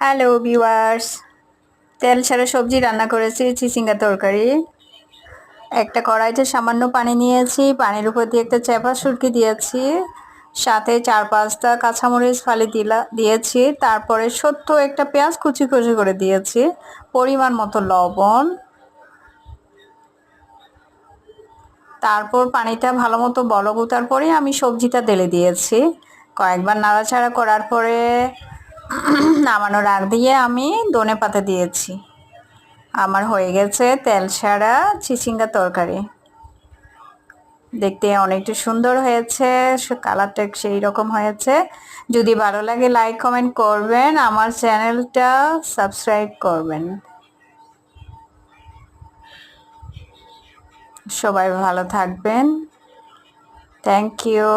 Hello viewers, তেল ছাড়া সবজি রান্না করেছি, চিচিঙ্গা তরকারি। একটা কড়াইতে সামান্য পানি নিয়েছি, পানির উপর দিয়ে একটা চাপা শুটকি দিয়েছি, সাথে 4-5টা কাঁচামরিচ ফালি দিয়েছি, তারপরে ছোট্ট একটা পেঁয়াজ কুচি কুচি করে দিয়েছি, পরিমাণ মতো লবণ। তারপর পানিটা ভালো মতো বলক ওঠার পরে আমি সবজিটা ঢেলে দিয়েছি। কয়েকবার নাড়াচাড়া করার পরে নামানোর আগ দিয়ে আমি ধনেপাতা দিয়েছি। আমার হয়ে গেছে তেল ছাড়া চিচিঙ্গা তরকারি। দেখতে অনেকটা সুন্দর হয়েছে, কালারটা সেই রকম হয়েছে। যদি ভালো লাগে লাইক কমেন্ট করবেন, আমার চ্যানেলটা সাবস্ক্রাইব করবেন। সবাই ভালো থাকবেন। Thank you.